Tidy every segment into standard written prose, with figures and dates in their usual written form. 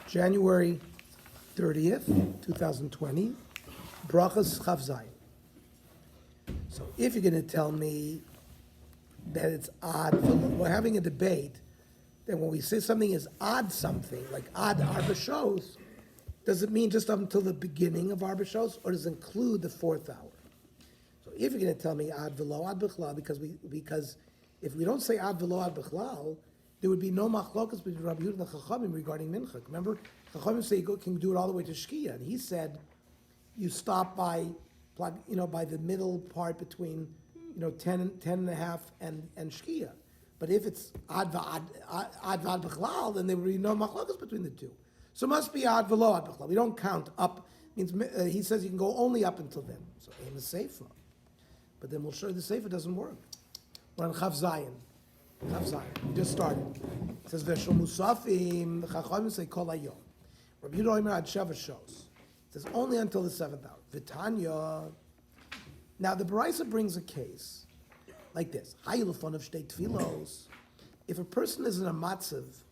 January 30th, 2020, Berachos Daf Yomi. So if you're going to tell me that it's odd, we're having a debate, then when we say something is odd something, like odd Arba shows, does it mean just up until the beginning of Arba shows, or does it include the fourth hour? So if you're going to tell me ad v'lo ad b'chlal, because if we don't say ad v'lo ad b'chlal, there would be no machlokas between Rabbi Yehuda and the Chachamim regarding mincha. Remember, Chachamim say you can do it all the way to Shkia, and he said you stop by the middle part between 10 and a half and Shkia. But if it's ad v'ad b'chlal, then there would be no machlokas between the two. So it must be ad v'lo ad b'chlal. We don't count up. Means he says you can go only up until then. So aim is Sefer. But then we'll show you the Sefer doesn't work. We're on Chav Zayin. We just started. It says V'shel Musafim. The Chachamim say Kol Hayom. Rabbi Yehuda Omer ad Shabbos shows. It says only until the seventh hour. V'tanya. Now the Baraisa brings a case like this. Hayilufon of shtei tfilos. If a person is in a matzav,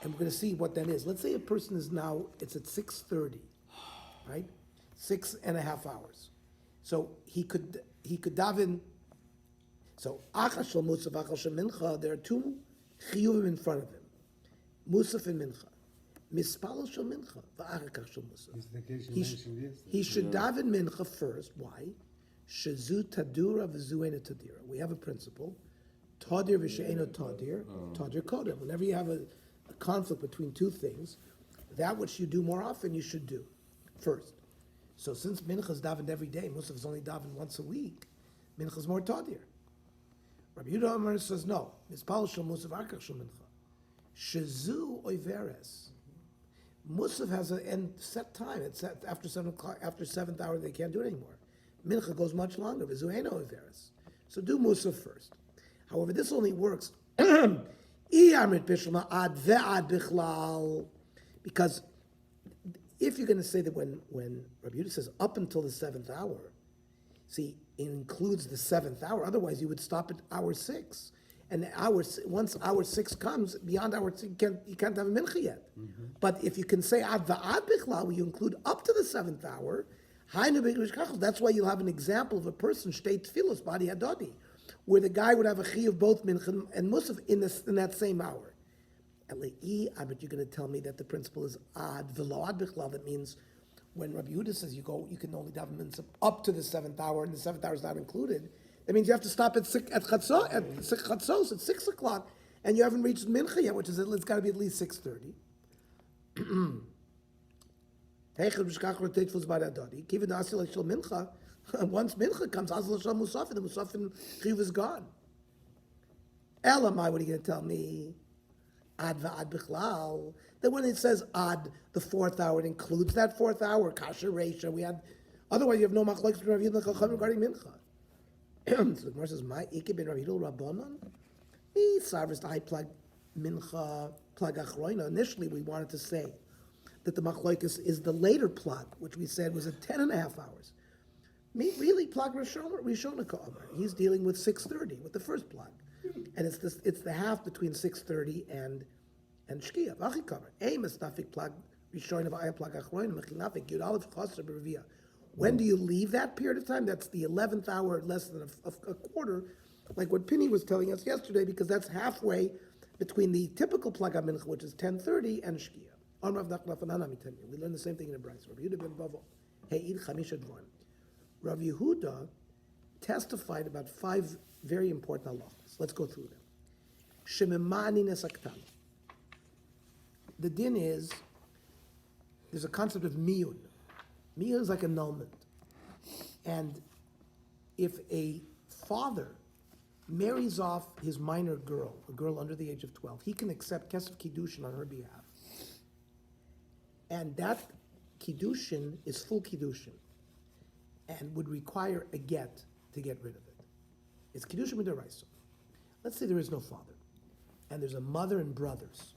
and we're going to see what that is. Let's say a person is now. It's at 6:30, right? 6.5 hours. So he could daven. So, Achas Shel Musaf, Achas Shel Mincha, there are two chiyuvim in front of him. Musaf and Mincha. Mispalo Shel Mincha, v'achakach Shel Musaf. He should daven Mincha first. Why? Shezu Tadura v'zuena Tadira. We have a principle. Tadir v'she'eno Tadir, Tadir Kodem. Whenever you have a conflict between two things, that which you do more often, you should do first. So since Mincha is davened every day, Musaf is only davened once a week, Mincha is more Tadir. Rabbi Yehuda Omer says no. Mispal shel Musaf akach shel Mincha. Shezu oiveres. Musaf has an end set time. It's set after 7 o'clock. After 7th hour, they can't do it anymore. Mincha goes much longer. V'zuheno oiveres. So do Musaf first. However, this only works because if you're going to say that when Rabbi Yehuda says up until the 7th hour, see, it includes the 7th hour. Otherwise, you would stop at hour 6. And once hour 6 comes, beyond hour 6, you can't have a mincha yet. Mm-hmm. But if you can say ad va'ad bichlal, where you include up to the 7th hour, that's why you'll have an example of a person, shtei tfilos, badi hadodi, where the guy would have a chi of both mincha and musaf in that same hour. But you're going to tell me that the principle is ad v'lo ad bichlal. That means when Rabbi Yehuda says you can only daven mincha up to the 7th hour, and the 7th hour is not included, that means you have to stop at chatzos at 6 o'clock, and you haven't reached mincha yet, which is it's got to be at least 6:30. Once mincha comes, the musafin chiv is gone. Elamai, what are you going to tell me? Ad va'ad bichlal. That when it says ad, the 4th hour, it includes that 4th hour. Kasher reisha. Otherwise you have no machlokes between Rabbi Yehuda and Chachamim regarding mincha. So the Gemara says, "My ikeh ben Rabbi Yehuda Rabbanon." He sarvus the high plug mincha plug achroina. Initially, we wanted to say that the machlokes is the later plug, which we said was at 10.5 hours. Really, plug Rishona Ka'amar. He's dealing with 6:30 with the first plug. And it's the half between 6:30 and Shkia. When do you leave that period of time? That's the 11th hour, less than a quarter, like what Pinny was telling us yesterday, because that's halfway between the typical plug mincha, which is 10:30, and Shkia. We learn the same thing in the Bryce. Rav Yehuda testified about 5 very important halachas. Let's go through them. Shememani nesaktana. The din is, there's a concept of miyun. Miyun is like annulment. And if a father marries off his minor girl, a girl under the age of 12, he can accept kesef kiddushin on her behalf. And that kiddushin is full kiddushin and would require a get to get rid of it. It's kiddushin midaraisa. Let's say there is no father, and there's a mother and brothers.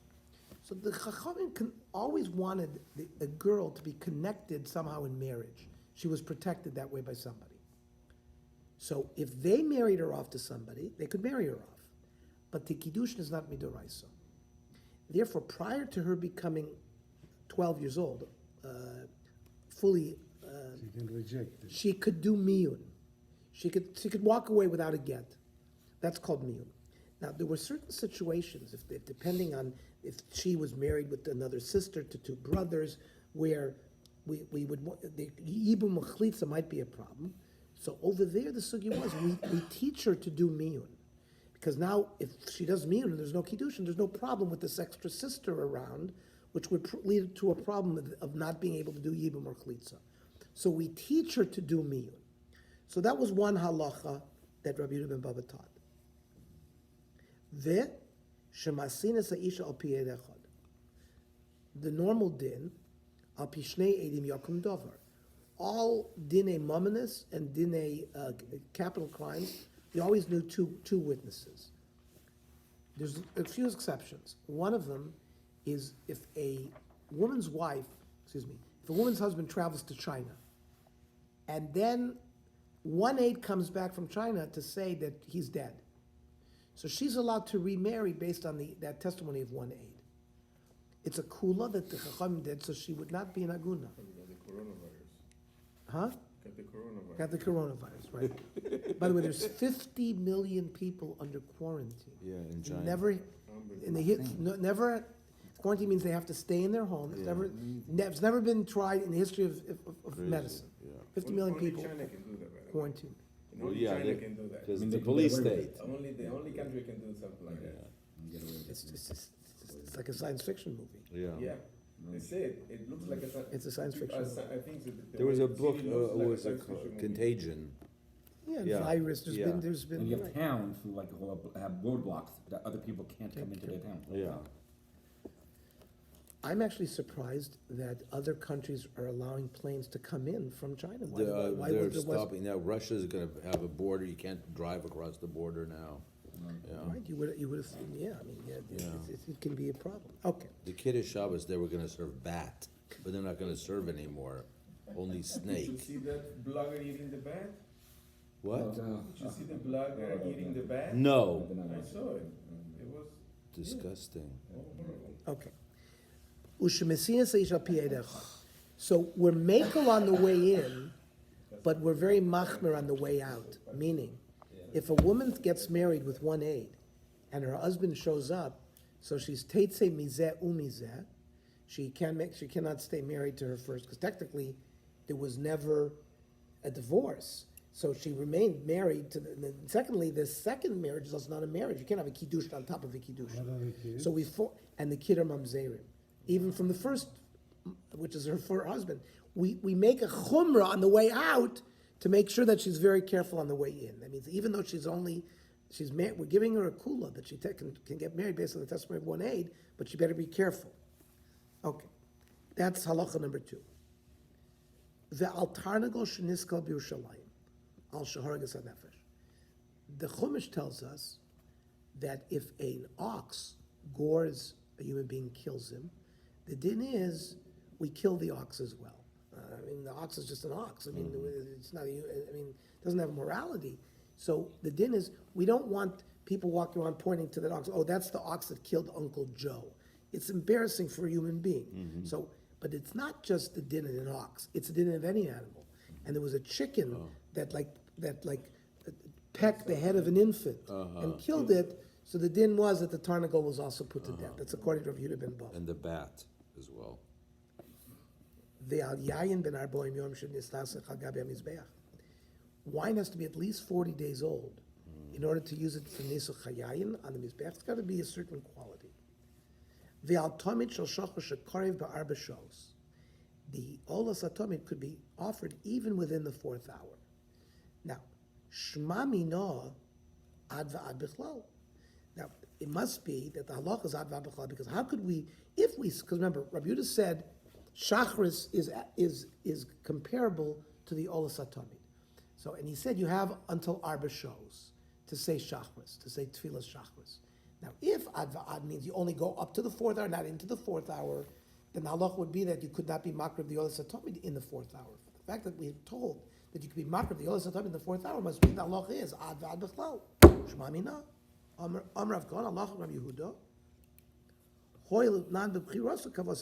So the Chachamim always wanted a girl to be connected somehow in marriage. She was protected that way by somebody. So if they married her off to somebody, they could marry her off. But the kiddushin is not midaraisa. Therefore, prior to her becoming 12 years old, fully, She can reject it. she could do miyun. She could walk away without a get. That's called miyun. Now, there were certain situations, if depending on if she was married with another sister to two brothers, where we would, the yibum machlitza might be a problem. So over there, the sugya was, we teach her to do miyun. Because now, if she does miyun and there's no kiddushin, there's no problem with this extra sister around, which would lead to a problem of not being able to do yibum or chlitza. So we teach her to do miyun. So that was one halacha that Rabbi Yehuda ben Baba taught. The normal din, al pi shnei edim yakum davar. All dinei mamanis and dinei capital crimes, you always knew two witnesses. There's a few exceptions. One of them is if a woman's husband travels to China, and then one aide comes back from China to say that he's dead. So she's allowed to remarry based on that testimony of one aide. It's a kula that the Chacham did, so she would not be an aguna. Got the coronavirus. Huh? Got the coronavirus. Got the coronavirus, right? By the way, there's 50 million people under quarantine. Yeah, in China. Never. Quarantine means they have to stay in their home. It's never been tried in the history of medicine. Yeah. 50 million people China can do that, right? quarantined. Only China can do that. Because it's a police state. The only country can do something like that. It's like a science fiction movie. Yeah. Yeah, they say it looks like It's a science fiction movie. I think that There was a way book, the city looks like a was it science called? fiction movie. Contagion. Yeah, Yeah. virus. There's Yeah. been. And you have right. towns who have roadblocks that other people can't come into their town. Yeah. I'm actually surprised that other countries are allowing planes to come in from China. They're stopping, now Russia's gonna have a border, you can't drive across the border now. Yeah. Right, you would have, yeah, I mean, it can be a problem. Okay, The Kiddush Shabbos, they were gonna serve bat, but they're not gonna serve anymore, only Did you snake. see that blogger eating the bat? What? Did you see the blogger eating the bat? No, I saw it. It was disgusting. okay. So we're makel on the way in, but we're very machmer on the way out. Meaning, if a woman gets married with one aide, and her husband shows up, so she's teitze mizeh umizeh, she cannot stay married to her first, because technically there was never a divorce. So she remained married to secondly, the second marriage is also not a marriage. You can't have a kiddush on top of a kiddush. What are the kids? So and the kid are mamzerim. Even from the first, which is her husband, we make a chumrah on the way out to make sure that she's very careful on the way in. That means even though we're giving her a kula that she can get married based on the testimony of one aide, but she better be careful. Okay, that's halacha number 2. Ve'al tarnagol sheniskal b'Yerushalayim al sheharagas hanefesh. The Chumash tells us that if an ox gores a human being, kills him, the din is we kill the ox as well. I mean, the ox is just an ox. I mean, it's not. It doesn't have morality. So the din is we don't want people walking around pointing to that ox. Oh, that's the ox that killed Uncle Joe. It's embarrassing for a human being. So, but it's not just the din of an ox. It's the din of any animal. And there was a chicken that pecked the head of an infant and killed it. So the din was that the tarnagol was also put to death. That's according to Rav Yehuda ben Bava. And the bat as well. Wine has to be at least 40 days old in order to use it for nisuch chayayin on the mizbeach. It's got to be a certain quality. The olas atomit could be offered even within the 4th hour. Now, shma mino ad va'ad bichlal. Now, it must be that the halacha is ad va'ad bichlal, because how could we, because remember, Rabbi Yehuda said Shachris is comparable to the Olas HaTamid. So, and he said you have until Arba shows to say Shachris, to say Tfilas Shachris. Now, if Ad Va'ad means you only go up to the 4th hour, not into the 4th hour, then the halach would be that you could not be makar of the Olas HaTamid in the 4th hour. The fact that we are told that you could be makar of the Olas HaTamid in the 4th hour must mean the halach is Ad Va'ad B'chlal. Shema Mina. Amr Avkon, Allah Rav Yehuda.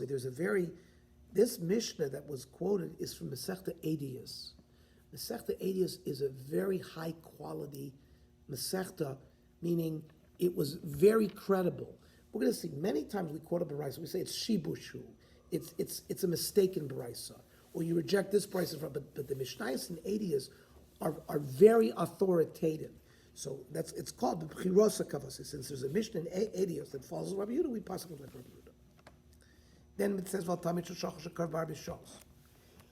There's a very This Mishnah that was quoted is from Masechta Eidius. Masechta Eidius is a very high quality Masechta, meaning it was very credible. We're going to see many times we quote a Baraisa, we say it's Shibushu, it's a mistaken Baraisa, or you reject this Baraisa, but the Mishnayos and Eidius are very authoritative. So it's called the B'chirosa Kavasi. Since there's a Mishnah in Eidius that follows Rabbi Yehuda, we pass it like Rabbi Yehuda. Then it says,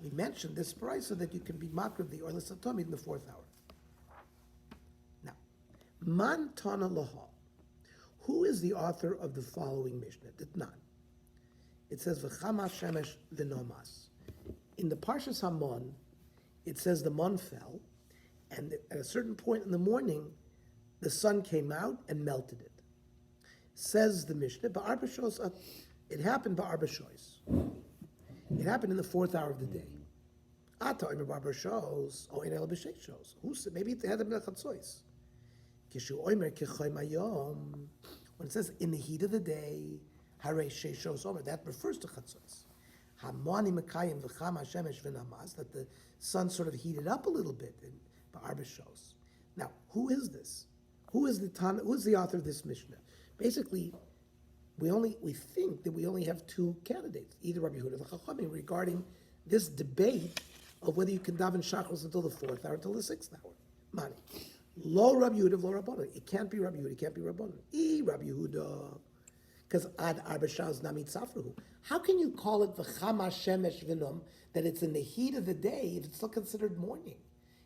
we mentioned this price so that you can be makriv the oil satomid in the 4th hour. Now, man tana laha. Who is the author of the following Mishnah? Ditnan. It says v'chama shemesh v'nomas. In the Parshas Hamon, it says the mon fell, and at a certain point in the morning, the sun came out and melted it. Says the Mishnah, ba'arba shos. It happened ba'arba shos. It happened in the 4th hour of the day. Ata oimer ba'arba shos, o enel b'sheish shos. Who said? Maybe it had a chatzois. Kishu oimer kechay mayom. When it says in the heat of the day, harei sheish shos omer, that refers to chatzois. Hamani mekayim v'chama shemesh v'namas, that the sun sort of heated up a little bit in ba'arba shos. Now, who is this? Who is the author of this Mishnah? Basically, we think that we only have two candidates, either Rabbi Yehuda or Chachamim, regarding this debate of whether you can daven Shachos until the 4th hour, until the 6th hour. Mani. Lo Rabbi Yehuda, lo Rabbanon. It can't be Rabbi Yehuda, it can't be Rabbanon. Rabbi Yehuda. Because ad arba shas namit safruhu. How can you call it v'chama shemesh v'nom, that it's in the heat of the day, if it's still considered morning?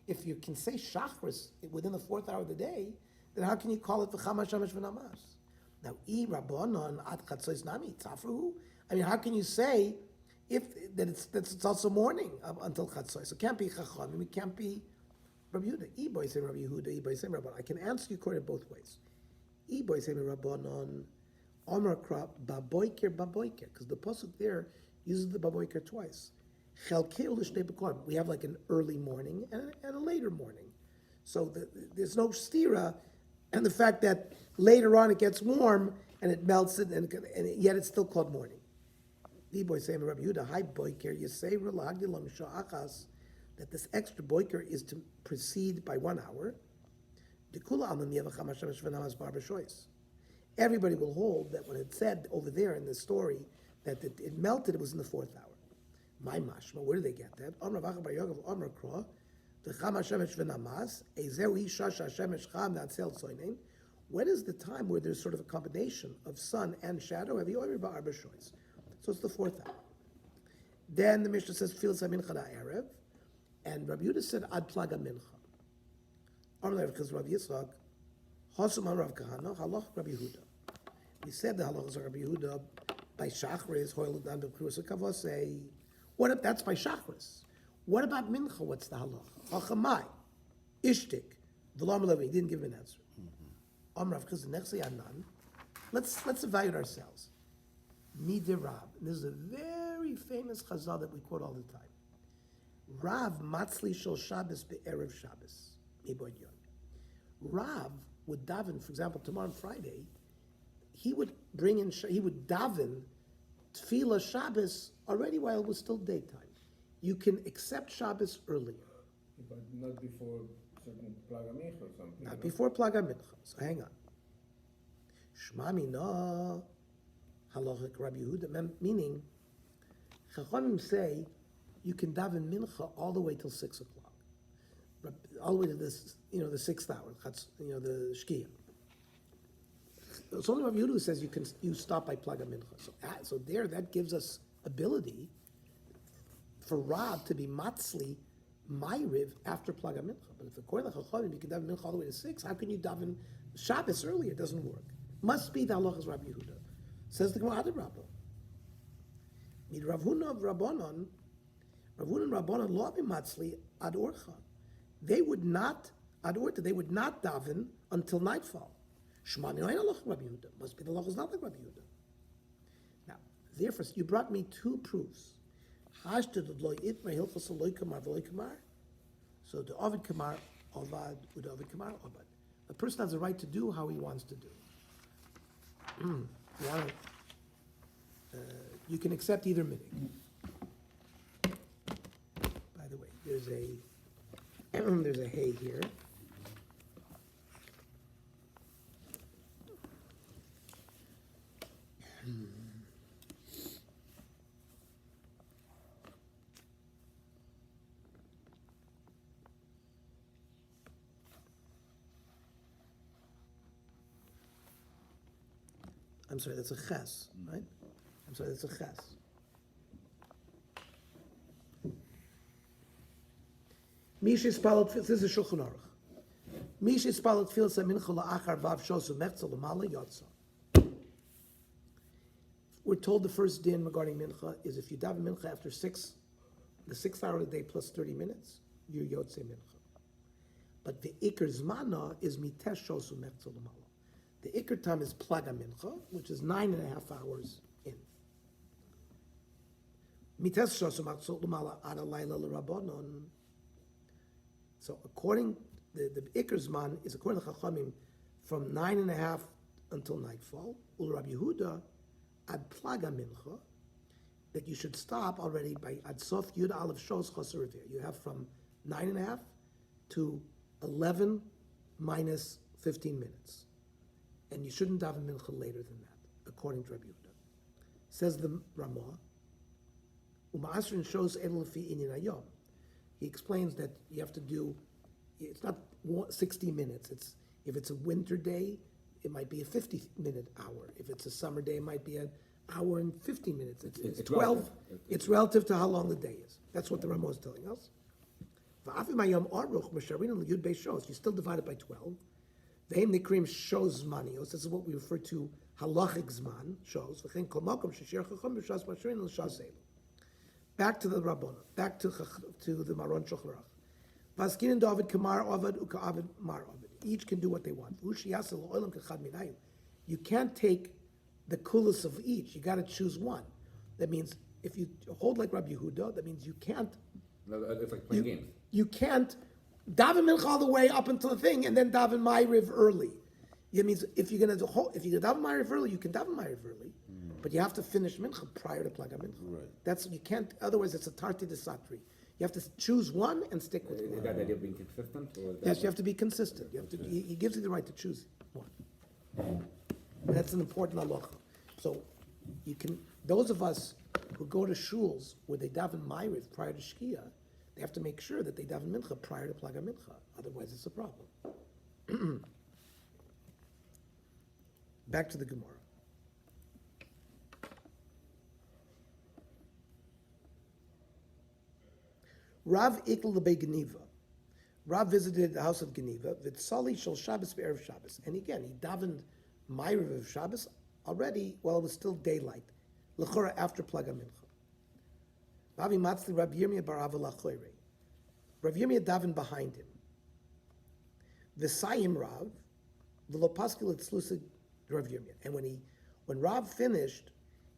If you can say Shachris within the 4th hour of the day, then how can you call it v'chama shemesh v'namas? Now, Rabbanon ad chatzois nami tzafruhu. I mean, how can you say that it's also morning until chatzois? It can't be Chachamim. It can't be Rabbi Yehuda. Iboy say Rabbi Yehuda. Iboy say Rabbanon. I can answer you according both ways. Iboy say Rabbanon. Omer kra baboiker baboiker, because the pasuk there uses the baboiker twice. Chelkeu l'shnei bekorim. We have like an early morning and a later morning. So there's no stira. And the fact that later on it gets warm and it melts it, and yet it's still called morning. The boy saying Rabbi Yehuda, hi boiker, you say that this extra boiker is to proceed by 1 hour. Everybody will hold that when it said over there in the story that it melted, it was in the 4th hour. My mashma, where do they get that? When is the time where there's sort of a combination of sun and shadow? So it's the 4th hour. Then the Mishnah says, Filas HaMincha Erev, and Rabbi Yehuda said, Ad Plaga Mincha. Because Rabbi Yitzchak, Hosum Rav Kahana, Halach Rabbi Yehuda. We said the halachas of Rabbi Yehuda by Shachris, Hoyludan B'Krusa Kavosei. What if that's by Shachris? What about Mincha? What's the halacha? Achamai, Ishtik, V'lam Levi. He didn't give an answer. Amrav Chizan Nechse Anan. Let's evaluate ourselves. Midei Rab. This is a very famous chazal that we quote all the time. Rav Matzli Shel Shabbos Be'erev Shabbos. Mibod Yon. Rav would daven, for example, tomorrow on Friday, he would daven Tefillah Shabbos already while it was still daytime. You can accept Shabbos earlier. But not before certain Plaga Mincha or something. Not before Plaga Mincha. So hang on. Shma mina halachik Rabbi Yehuda, meaning Chachamim say you can daven Mincha all the way till 6 o'clock, all the way to this, the 6th hour, the Shkia. It's only Rabbi Yehuda who says you stop by Plaga Mincha. So there, that gives us ability for Rab to be Matzli Ma'iriv after Plaga Mincha. But if according to Chachamim you can daven Mincha all the way to 6, how can you daven Shabbos earlier? It doesn't work. Must be the halachas Rabbi Yehuda. Says the Gemara Adrabah. Mid Rav Huna of Rabbanon, Rav Huna and Rabbanon lo be Matzli ad orcha. They would not ad orta. They would not daven until nightfall. Shema min halach Rabbi Yehuda. Must be the halachas not like Rabbi Yehuda. Now, therefore, you brought me two proofs. So the Ovid Kamar, Ovad, with Ovid Kamar, Ovad. A person has the right to do how he wants to do. You can accept either minig. there's a there's a hay here. I'm sorry, that's a ches, right? I'm sorry, that's a ches. Misha spalot, this is Shulchan Aruch. Misha spalot filas mincha la'achar vav shosu mechza l'mala yotza. We're told the first din regarding mincha is if you daven mincha after the 6th hour of the day plus 30 minutes, you're yotze mincha. But the ikar zmana is mitesh shosu mechza l'mala. The ikar time is plaga mincha, which is 9.5 hours in. Mitesh shosu mechza l'mala ada laila l'rabonon. So according, the Iker Zman is according to Chachamim from 9.5 until nightfall. Ul Rabbi Yehuda ad plaga mincha, that you should stop already by ad sof yud aleph shos chaser revir. You have from 9.5 to 11 minus 15 minutes, and you shouldn't daven mincha later than that, according to Rabbi Yehuda. Says the Ramah, u'ma'asrin shows edel fi inyan hayom. He explains that you have to do, it's not 60 minutes. If it's a winter day, it might be a 50-minute hour. If it's a summer day, it might be an hour and 15 minutes. It's 12. relative. It's relative to how long the day is. That's what the Ramah is telling us. You still divide it by 12. Ve'im nikrim shows manios. This is what we refer to halachic zman, shows. Back to the Rabbana, back to the Maron Shulchan Aruch. Vaskin and David kamar avad u'ka'avid mar avad. Each can do what they want. You can't take the coolest of each. You got to choose one. That means if you hold like Rabbi Yehuda, that means you can't. It's like playing games. You can't daven mincha all the way up until the thing and then daven ma'ariv early. It means if you're daven ma'ariv early, you can daven ma'ariv early. But you have to finish mincha prior to plaga mincha. Right. That's you can't. Otherwise, it's a tarti de satri. You have to choose one and stick with Is it. that the idea of being consistent? Or is that Yes, you have to be consistent. You have to. He gives you the right to choose one. And that's an important halacha. So you can. Those of us who go to shuls where they daven ma'ariv prior to shkia, they have to make sure that they daven mincha prior to plaga mincha. Otherwise, it's a problem. Back to the Gemara. Rav Ikl lebei Geniva. Rav visited the house of Geniva. V'tzali shel Shabbos be'erev Shabbos. And again, he davened Ma'ariv of Shabbos already while it was still daylight. L'chora after Plaga Mincha. Ravi Matzli Rabbi Yirmiyah bar Ava Lachoire. Rabbi Yirmiyah davened behind him. V'sayim Rav v'lo paskil etzlusa Rabbi Yirmiyah. And when Rav finished,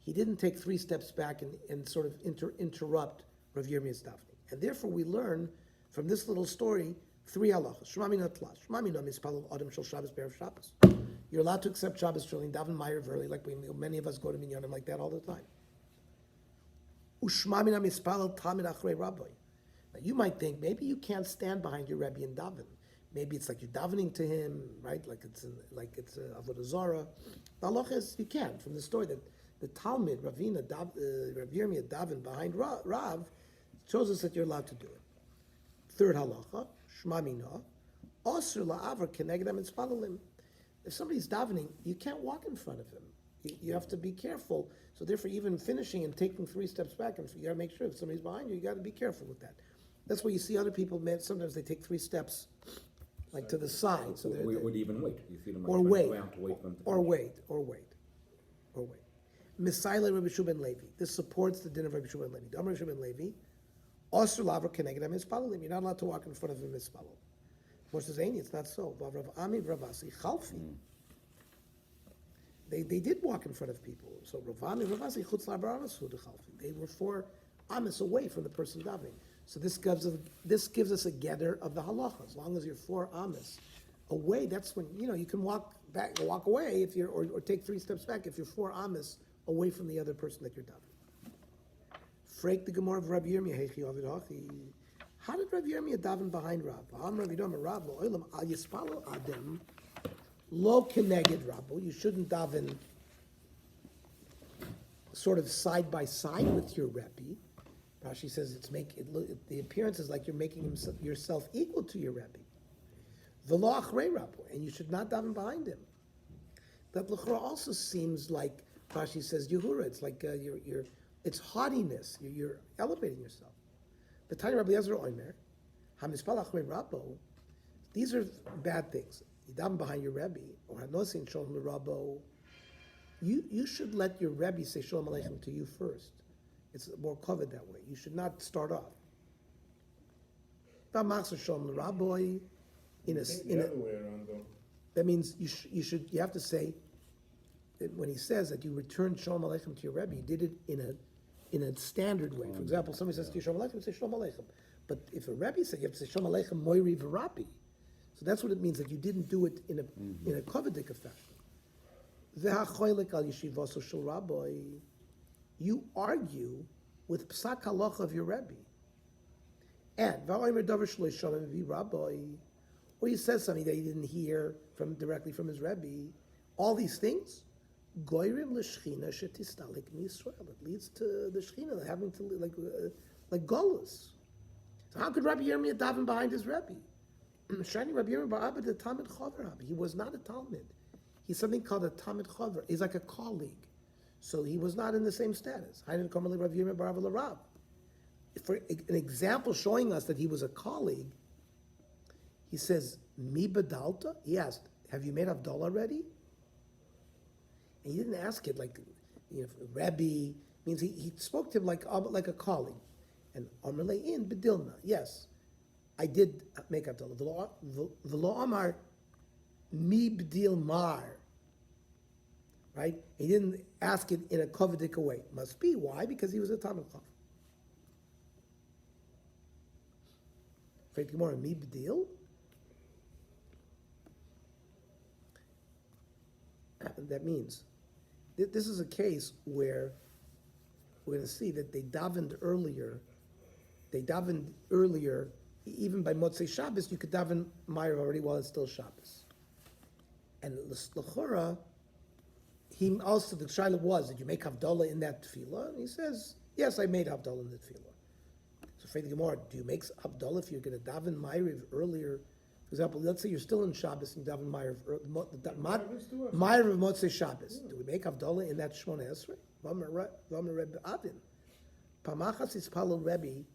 he didn't take 3 steps back and sort of interrupt Rabbi Yirmiyah's davening. And therefore we learn from this little story 3 halachas. Shmamina tlash. Shmamina mispalel adam shel Shabbos be'erev Shabbos. You're allowed to accept Shabbos shulin, daven ma'ariv early, like many of us go to minyanim like that all the time. Ushmamina mispalel tamid achrei rabbi. Now you might think maybe you can't stand behind your Rebbe and daven. Maybe it's like you're davening to him, right? Like it's avodah zarah. The halacha is you can. From the story that the Talmud Ravina Rav Yirmiyah daven behind Rav shows us that you're allowed to do it. 3rd halacha, shmamina, osur la'avar kenegdam mitzpalalim. If somebody's davening, you can't walk in front of him. You have to be careful. So therefore, even finishing and taking 3 steps back, and you got to make sure if somebody's behind you, you got to be careful with that. That's why you see other people. Sometimes they take 3 steps, like to the side. So or even wait. You see them or like, wait, around to wait for them to or finish. wait. Misaila Rabbi Shua ben Levi. This supports the din of Rabbi Shua ben Levi. Rabbi Shua ben Levi. Osur laver keneged mispalalim. You're not allowed to walk in front of him mispalal. Moshe says, it's not so. Rav Ami Ravasi Chalfi. They did walk in front of people. So Rav Ami Ravasi Chutz Labar Amasu de Chalfi. They were 4 amas away from the person davening. So this gives us a gather of the halacha. As long as you're 4 amas away, that's when you can walk away if you're or take 3 steps back if you're 4 amas away from the other person that you're davening. Freak the Gemara of Rabbi Yirmiyah Heichi Ovid Hachi How did Rav Yirmiyah daven behind Rav? Rav Oilam al Yispalo Adam lo keneged Rabbo. You shouldn't daven sort of side by side with your Rebbe. Rashi says the appearance is like you're making yourself equal to your Rebbe. V'lo achrei Rabbo, and you should not daven behind him. That l'chora also seems like Rashi says Yehura. It's like it's haughtiness. You're elevating yourself. The Tanya Rabbi Ezra Omer, Hamispal achrei Rabbo. These are bad things. You daven behind your Rebbe, or Hanosin Shalom Rabbo. You should let your Rebbe say Shalom Aleichem to you first. It's more covered that way. You should not start off. Shalom Rabbi in a other way around though. that means you have to say that when he says that you return Shalom Aleichem to your Rebbe, you did it in a standard way. For example, somebody says to you Shalom Aleichem, you say Shalom Aleichem. But if a Rebbe says you have to say Shalom Aleichem Moiri V'Rabi, so that's what it means that you didn't do it in a kovedik fashion. V'hachoylek al yeshivaso shel Rabbi, you argue with psak halacha of your Rebbe, and v'omer davar shelo yishalem v'Rabbi, or he says something that he didn't hear directly from his Rebbe. All these things, goyrim l'shchina shetistalik miYisrael. It leads to the Shechina having to like Golus. So how could Rabbi Yirmiyah daven behind his Rebbe? Shani Rabbi Yirmiyah ba'abed the Talmid Chaver. He was not a Talmid. He's something called a Talmid Chaver. He's like a colleague. So he was not in the same status. For an example showing us that he was a colleague, he says, Mi badalta? He asked, have you made Havdalah already? And he didn't ask it like, Rebbe, means he spoke to him like a colleague. And Amrle in Bedilna, yes, I did make Havdalah. V'lo Amar Mi B'dil Mar. Right? He didn't ask it in a kovedik way. Must be. Why? Because he was a Talmid Chacham. Freit Gemara, Mi B'dil? That means, this is a case where we're going to see that they davened earlier, even by Motzei Shabbos, you could daven Ma'ariv already while it's still Shabbos. And l'chora, he also, the shaila was, did you make Havdalah in that tefillah? And he says, yes, I made Havdalah in the tefillah. So for the Gemara, do you make Havdalah if you're going to daven Ma'ariv earlier? For example, let's say you're still in Shabbos and you daven Ma'ariv of Motzei Shabbos. Do we make Havdalah in that Shmona Esrei? V'amar Rebbe Avin. Pamachas ispalel Rebbe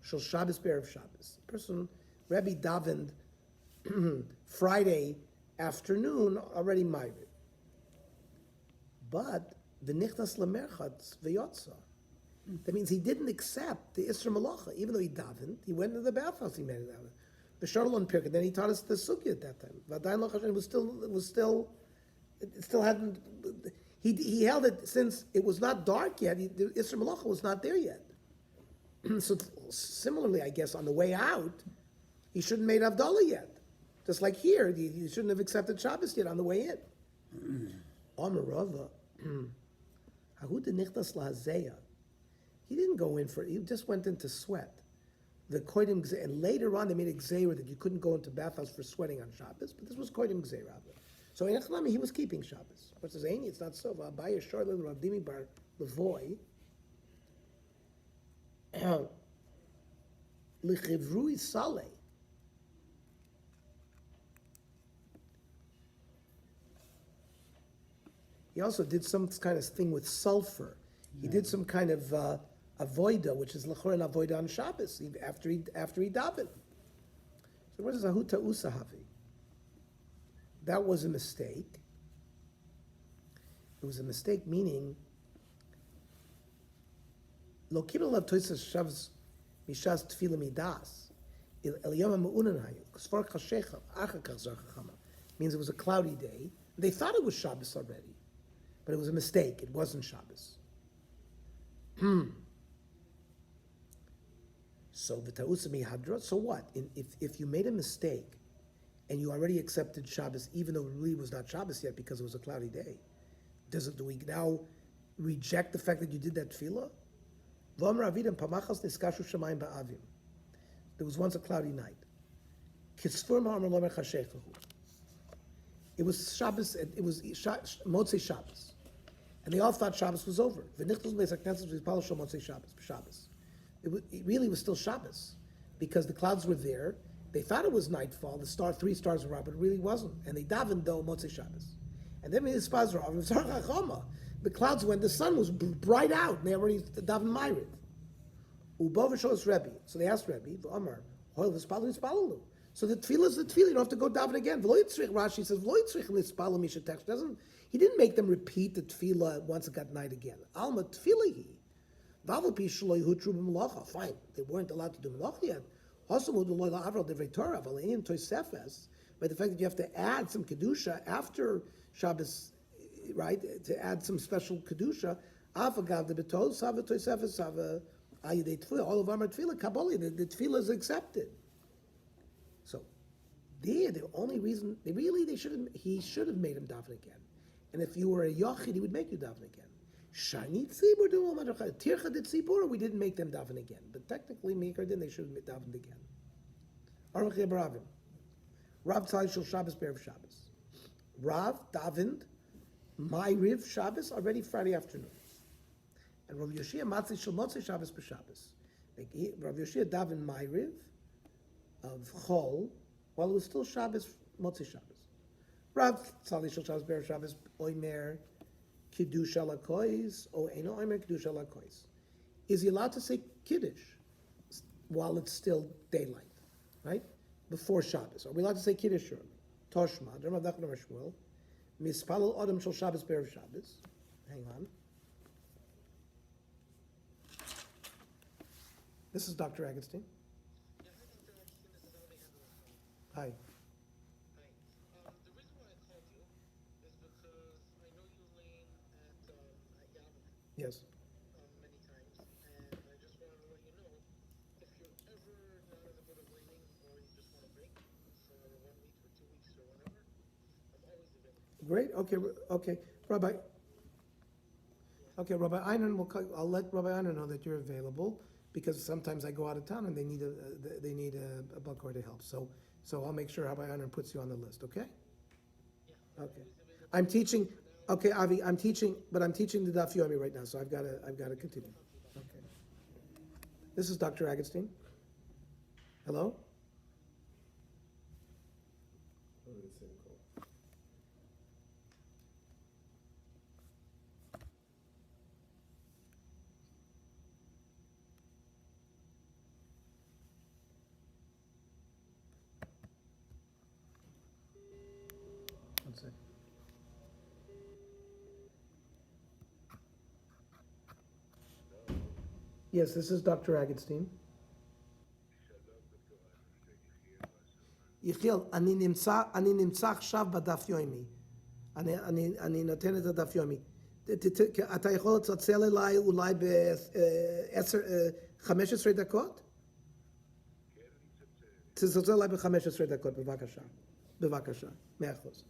shel Shabbos be'erev Shabbos. Person, Rebbe davened Friday afternoon already Ma'ariv. But the nichnas lemerchatz v'yotza. That means he didn't accept the Isra Malacha, even though he davened. He went to the bathhouse. He made it out. The Shalom Pirk, and then he taught us the Sukkah at that time. V'adayin lo chashem it still hadn't. He held it since it was not dark yet. The Isra Malacha was not there yet. So similarly, I guess on the way out, he shouldn't have made Havdalah yet. Just like here, you shouldn't have accepted Shabbos yet on the way in. Amar Rava. He didn't go in he just went in to sweat. The koidim gzeira, and later on they made a gzeira that you couldn't go into bathhouse for sweating on Shabbos, but this was koidim gzeira. So in Echlami he was keeping Shabbos. What's his aim? It's not so. Abaya Sharlin Rabdimi Bar Levoy. Lichivrui Saleh. He also did some kind of thing with sulfur. He did some kind of avoida, which is l'chor and avoida on Shabbos after he davened. So what is ahuta usahavi? That was a mistake. It was a mistake, meaning lo kibel lav toisas shavs mishas tefila midas el yom ha'ma'unan hayu k'svar chashecha achakach zar chachama, means it was a cloudy day. They thought it was Shabbos already. But it was a mistake. It wasn't Shabbos. So v'ta'usami hadra. So what? If you made a mistake and you already accepted Shabbos, even though it really was not Shabbos yet because it was a cloudy day, do we now reject the fact that you did that tefillah? There was once a cloudy night. Kisfur ma'amar lomer chashechahu. It was Shabbos, it was Motzei Shabbos. And they all thought Shabbos was over. V'nichtos beis hakneses v'yipalo shel Motzei Shabbos. It really was still Shabbos, because the clouds were there. They thought it was nightfall. The three stars were up, but it really wasn't. And they davened though Motzei Shabbos. And then the clouds went. The sun was bright out, and they already davened Ma'ariv. Ubo v'sholos Rebbe. So they asked Rebbe, v'amar, hoil v'spalu v'spalalu. So the tefillah is the tefillah. You don't have to go daven again. Rashi says, he didn't make them repeat the tefillah once it got night again. Alma tefillah. Fine, they weren't allowed to do melacha yet. But the fact that you have to add some kedusha after Shabbos, right? To add some special kedusha. All of our tefillah, kabbalah, the tefillah is accepted. So, the only reason he should have made him daven again. And if you were a yachid, he would make you daven again. Shani tzibur tircha de tzibur, we didn't make them daven again. But technically, Meikar din, they should have davened again. Aruch Ravim. Rav tzai shel Shabbos be'erev Shabbos. Rav davened Ma'ariv Shabbos already Friday afternoon. And Rav Yoshia matzei shel Motzei Shabbos b'Shabbos. Rav Yoshia davened Ma'ariv of Chol while it was still Shabbos, Motzei Shabbos. Rav tzai shel Shabbos be'erev Shabbos oimer Kiddush alakois or eno omer Kiddush alakois. Is he allowed to say Kiddush while it's still daylight, right? Before Shabbos. Are we allowed to say Kiddush early? Toshma, Rav Nachman Bar Shmuel, Mispalel Adam Shel Shabbos Be'erev Shabbos. Hang on. This is Dr. Augustine. Hi. The reason why I called you is because I know you lean at Yavin Yes. Many times, and I just wanted to let you know, if you're ever not in the mood of leaning, or you just want a break for 1 week or 2 weeks or whatever, I'm always available. Great. Okay, Rabbi. Okay, Rabbi Einan I'll let Rabbi Einan know that you're available, because sometimes I go out of town and they need a bakor to help. So I'll make sure Rabbi Einan puts you on the list. Okay. Okay. I'm teaching. Okay, Avi. I'm teaching the Daf Yomi right now, so I've got to continue. Okay. This is Dr. Augustine. Hello. One second. Yes, this is Dr. Augustine. יחיאל, אני נמצא עכשיו בדף יומי. אני נותן את הדף יומי. אתה יכול לצלצל אליי אולי ב-15 דקות? תצלצל אליי ב-15 דקות, בבקשה. בבקשה, 100%.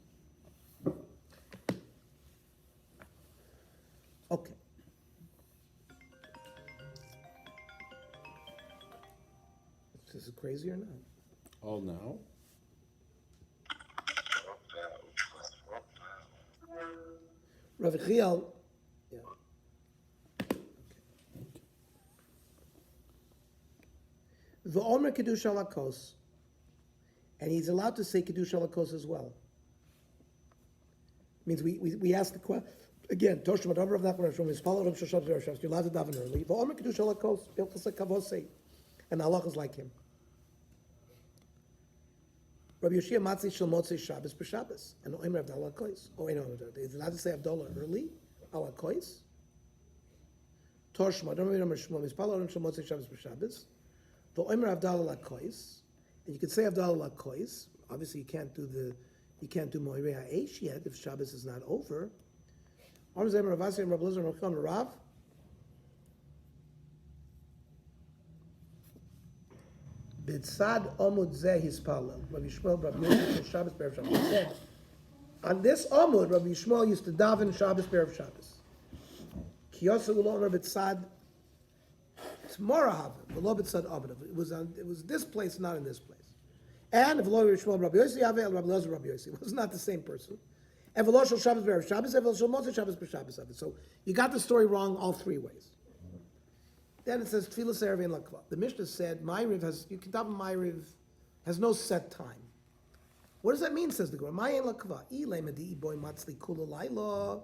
אוקיי. Is it crazy or not? All now? Rav Chiel, yeah. V'omer Kiddush Alakos, and he's allowed to say Kiddush Alakos as well. Means we ask the question again. Toshma Davar of Nachman Shom is followed up Shoshav Zerushav. You're allowed to daven early. V'omer Kiddush Alakos, Bilchas Kavosei, and Allah is like him. Rabbi Yoshia Matzei Shel Motzei Shabbos b'Shabbos, and Oimer Avdallah Kois. Oh, wait, no, he's allowed to say Avdallah early, Ala Kois. Torshma, don't remember Shmuel, Mispal Orim Shel Motzei Shabbos b'Shabbos. The Oimer Avdallah Kois, and you could say Avdallah Kois. Obviously, you can't do Moirei Ha'esh yet if Shabbos is not over. Omer Zemer Ravasi and Rabbi Lezer Mecham Rav. B'tzad Omud Zeh Hispalel. Rabbi Yishmael, Rabbi Yishmael, Shabbos Be'erev Shabbos. He said, on this Omud, Rabbi Yishmael used to daven Shabbos Be'erev Shabbos. Ki yosu u'lo omer b'tzad Tomorrow Havim, v'lo b'tzad Abadav. It was this place, not in this place. And v'lo Yishmael Rabbi Yossi Havim, El Rabbi Lozer Rabbi Yossi. It was not the same person. And v'lo shel Shabbos b'Erev Shabbos, and v'lo shel Motzei Shabbos b'Shabbos Havim. So you got the story wrong all three ways. Then it says Tfilas Erev in Lakva. The Mishnah said Ma'ariv has, you can daven Ma'ariv, has no set time. What does that mean, says the Gemara? Ma'ayin Lakva. Ilay Madi Boy Matzli Kula Laila.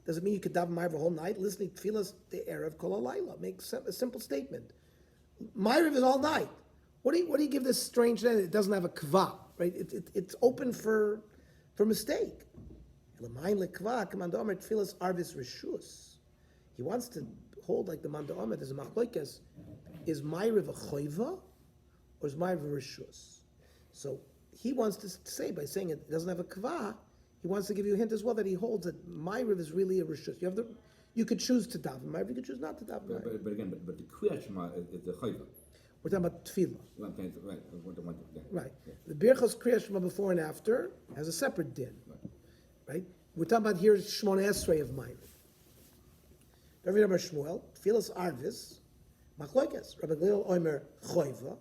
Does it mean you could daven Ma'ariv the whole night, listening to Tfilas the Erev Kula Laila? Makes a simple statement. Ma'ariv is all night. What do you give this strange name? It doesn't have a kva, right? It's open for mistake. L'mayin lekva, Command Omer Tfilas Arvis Rishus. He wants to hold like the Manda Omer. There's a machlokes. Is Ma'ariv a choiva or is Ma'ariv a Rishus? So he wants to say, by saying it doesn't have a kva, he wants to give you a hint as well that he holds that Ma'ariv is really a Rishus. You could choose to daven Ma'ariv, you could choose not to daven Ma'ariv. But again, but the Kriyat Shema is the chayva. We're talking about tefillah. Right. Right. The Berachos Kriyat Shema before and after has a separate din. Right? We're talking about here Shmona Esrei of Ma'ariv. Rabbi Shmuel, Tfilas Arvis, Machlokes, Rabbi Gamliel Omer Choiva,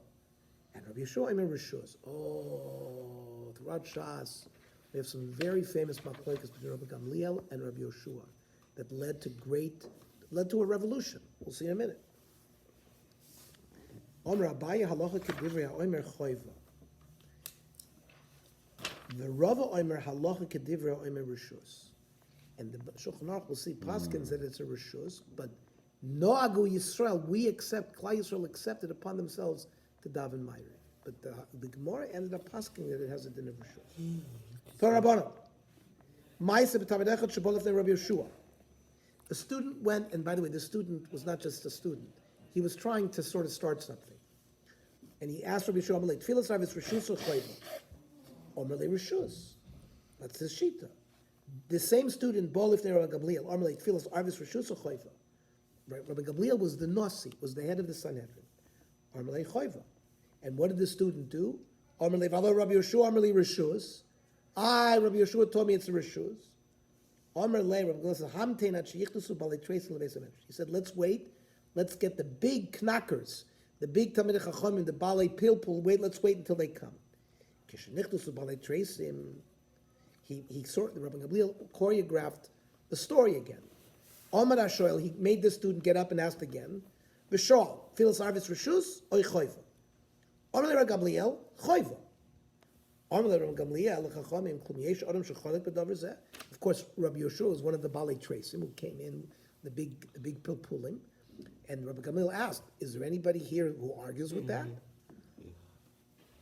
and Rabbi Yeshua Omer Rishus. Oh, throughout Shas, we have some very famous Machlokes between Rabbi Gamliel and Rabbi Yeshua that led to a revolution. We'll see in a minute. Omer Abaye Halacha Kedivrei Omer Choiva. The Rava Omer Halacha Kedivrei Omer Rishus. And the Shulchan Aruch will see Paskins that it's a Rishus, but Noagu Yisrael, Klal Yisrael accepted upon themselves to daven Ma'ariv. But the Gemara ended up Paskin that it has a din of Rishus. Torabbanon. Ma'aseh b'Talmid Echad shebo lefnei Rabbi Yeshua. The student went, and by the way, the student was not just a student. He was trying to sort of start something. And he asked Rabbi Yeshua, Amalei, Tfilas Arvis Rishus or Choiva? Amalei Rishus. That's his shita. The same student, Bo lifnei Rabbi Gamliel, Amalei, Tfilas Arvis Rishus or Choiva? Right? Rabbi Gamliel was the Nasi, was the head of the Sanhedrin. Amalei Choiva. And what did the student do? Amalei, V'alo Rabbi Yeshua, Amalei Rishus. Rabbi Yeshua told me it's a Rishus. Amalei, Rabbi Gamliel said, Hamtein at sheyichtusu balei treis l'beis HaMedrash. He said, let's wait. Let's get the big knackers, the big Talmidei Chachamim, the Balei Pilpul. Let's wait until they come. Kishenichtusu balei treisim. He sort the Rabbi Gamliel choreographed the story again. Omar Ashoel, he made the student get up and asked again. V'shol, Tfilas Arvis Rishus or Choiva? Omar Rabbi Gamliel, Choiva. Omar Rabbi Gamliel, Chachamim Klum Yesh Adam Shecholek B'Davar Zeh. Of course, Rabbi Yeshua was one of the Balei Treisim who came in, the big Pilpulim. And Rabbi Gamliel asked, is there anybody here who argues with that?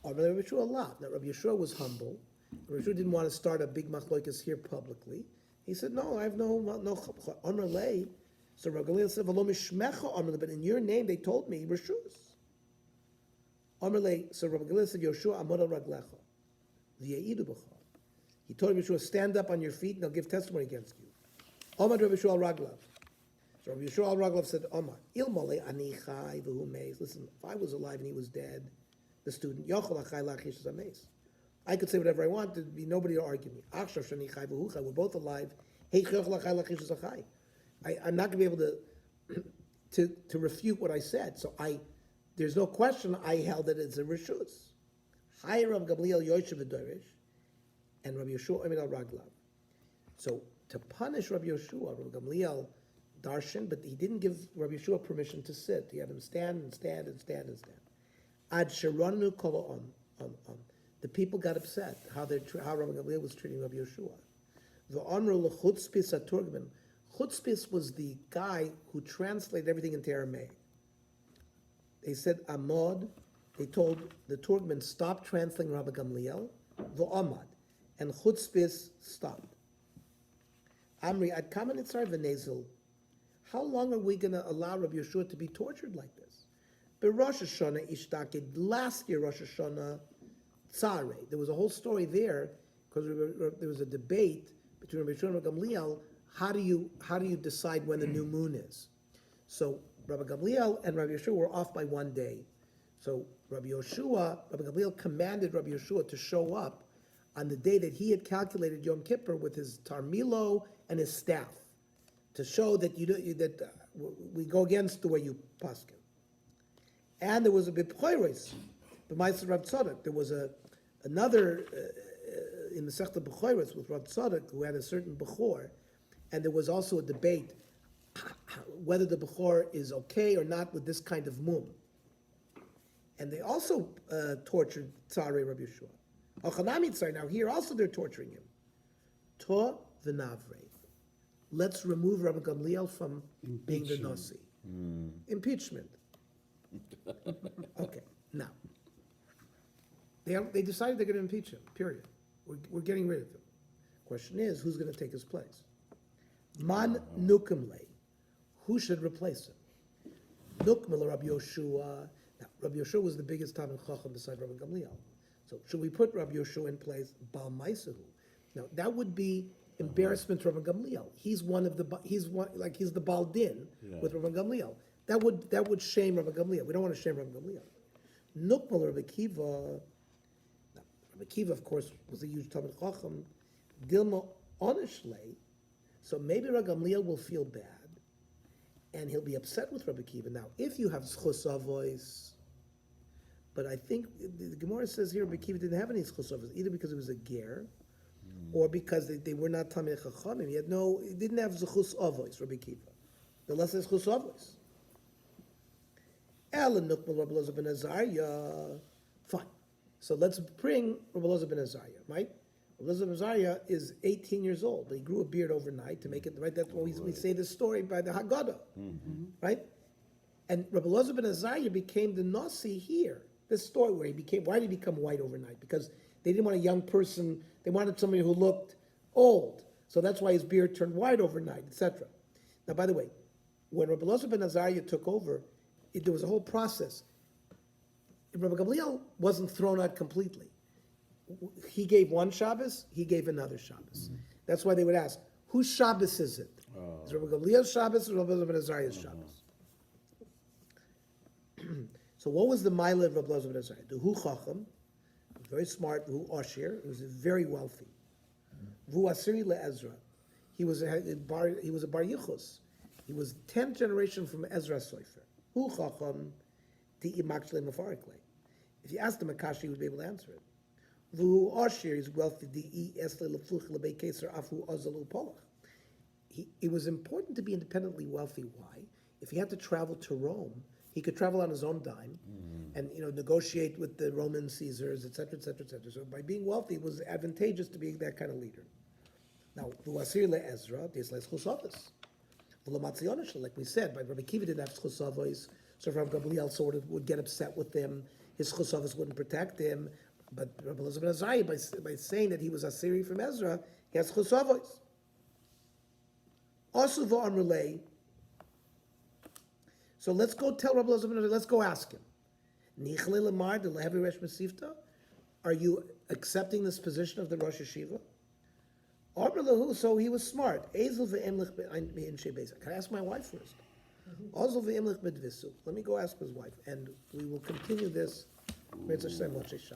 Or Rabbi Yeshua, Allah. Now, Rabbi Yeshua was humble. Rabbi Yeshua didn't want to start a big machlokas here publicly. He said, no, I have no Amr Lei. So Rabbi Gamliel said, V'lo mishmecha Amr Lei, but in your name they told me, Rishus. Amr Lei, so Rabbi Gamliel said, Yoshua Amor al Raglecha. V'ye'idu b'cha. He told Rabbi Yeshua, stand up on your feet and they'll give testimony against you. Amar Rabbi Yeshua al Raglav. So Rabbi Yeshua al-Raglav said, Omar, ilmole ani chai v'hu meis. Listen, if I was alive and he was dead, the student, yochol achai lachish zameis. I could say whatever I want, there'd be nobody to argue me. Achshav shani chai v'hu chai, we're both alive. Hey, yochol achai lachish zachai. I'm not going to be able to refute what I said. So there's no question I held that it's a rishus. Hi Rav Gamliel Yoshev v'dorish, and Rabbi Yeshua Omer al-Raglav. So to punish Rabbi Yeshua, Rabbi Gamliel darshan, but he didn't give Rabbi Yeshua permission to sit. He had him stand and stand and stand and stand. Ad sheranu kol the people got upset how Rabbi Gamliel was treating Rabbi Yeshua. The Amru lechutzpis aturgman. Chutzpis was the guy who translated everything into Aramaic. They said Amod. They told the Turgman, stop translating Rabbi Gamliel. The Amad, and Chutzpis stopped. Amri ad kama nitzar v'nezel. How long are we going to allow Rabbi Yeshua to be tortured like this? But Rosh Hashanah ishtakid, last year Rosh Hashanah tzare. There was a whole story there because there was a debate between Rabbi Yeshua and Rabbi Gamliel. How do you decide when the new moon is? So Rabbi Gamliel and Rabbi Yeshua were off by one day. So Rabbi Gamliel commanded Rabbi Yeshua to show up on the day that he had calculated Yom Kippur with his tarmilo and his staff, to show that we go against the way you paskin. And there was a B'Choros, B'Maiser Rav Tzadok. There was another in the Sechta B'Choros with Rav Tzadok who had a certain B'chor, and there was also a debate whether the B'chor is okay or not with this kind of mum. And they also tortured Tzarei Rabbi Yeshua. Al-Chanami Tzarei, now here also they're torturing him. To v'navrei. Let's remove Rabbi Gamliel from being the Nasi. Impeachment. Okay, now. They decided they're going to impeach him, period. We're getting rid of him. Question is, who's going to take his place? Man nukumle. Who should replace him? Nukmel Rabbi Yoshua. Now, Rabbi Yoshua was the biggest Talmid Chacham beside Rabbi Gamliel. So should we put Rabbi Yoshua in place? Bal Maisahu. Now that would be embarrassment to Rabbi Gamliel. He's the Baal Din with Rabbi Gamliel. That would shame Rabbi Gamliel. We don't want to shame Rabbi Gamliel. Nukmel Rabbi Kiva. Now, Rabbi Kiva, of course, was a huge Talmid Chacham. Dilma Onishlei. So maybe Rabbi Gamliel will feel bad, and he'll be upset with Rabbi Kiva. Now, if you have Schus Avois, but I think the Gemara says here Rabbi Kiva didn't have any Schus Avois, either because it was a ger, or because they were not Tamei Chachamim. He didn't have Schus Avois, Rabbi Kiva. The lesson is Schus Avois. Ellen Nukmal Rabbi Elazar ben Azariah. Fine. So let's bring Rabbi Elazar ben Azariah, right? Rabbi Elazar ben Azariah is 18 years old, but he grew a beard overnight to make it right. That's why we say this story by the Haggadah, right? And Rabbi Elazar ben Azariah became the Nasi here. This story where why did he become white overnight? Because they didn't want a young person, they wanted somebody who looked old. So that's why his beard turned white overnight, etc. Now, by the way, when Rabbi Elazar ben Azariah took over, there was a whole process. Rabbi Gamliel wasn't thrown out completely. He gave one Shabbos, he gave another Shabbos. That's why they would ask, whose Shabbos is it? Is it Rabbi Gamliel's Shabbos or Rabbi Elazar ben Azariah's Shabbos? So what was the Maila of Rabbi Elazar ben Azariah? The Hu Chacham, very smart, Hu Oshir, he was very wealthy. Vu Asiri le'Ezra, he was a Bar Yichus. He was 10th generation from Ezra Sofer. Hu Chacham, Ti Imakle Mefarikle. If you asked him a kasha, he would be able to answer it. Vu Oshir is wealthy, Di Esle Lefuch Lebe Keser Afu Ozalu Polach. It was important to be independently wealthy. Why? If he had to travel to Rome, he could travel on his own dime and negotiate with the Roman Caesars, etc., etc., etc. So by being wealthy, it was advantageous to be that kind of leader. Now, Vuasir le'Ezra, this les chusavos. Like we said, by Rabbi Kiva didn't have chusavos, so Rabbi Gamliel sort of would get upset with him. His chusavos wouldn't protect him. But Rabbi Elazar ben Azariah, by saying that he was Asiri from Ezra, he has chusavos. Also, v'amrulei. So let's go tell Rabbi Elazar ben Azariah, let's go ask him. Nichle lemar de lehevi resh mesifta? Are you accepting this position of the Rosh Yeshiva? So he was smart. Can I ask my wife first? Let me go ask his wife, and we will continue this. Shabbos.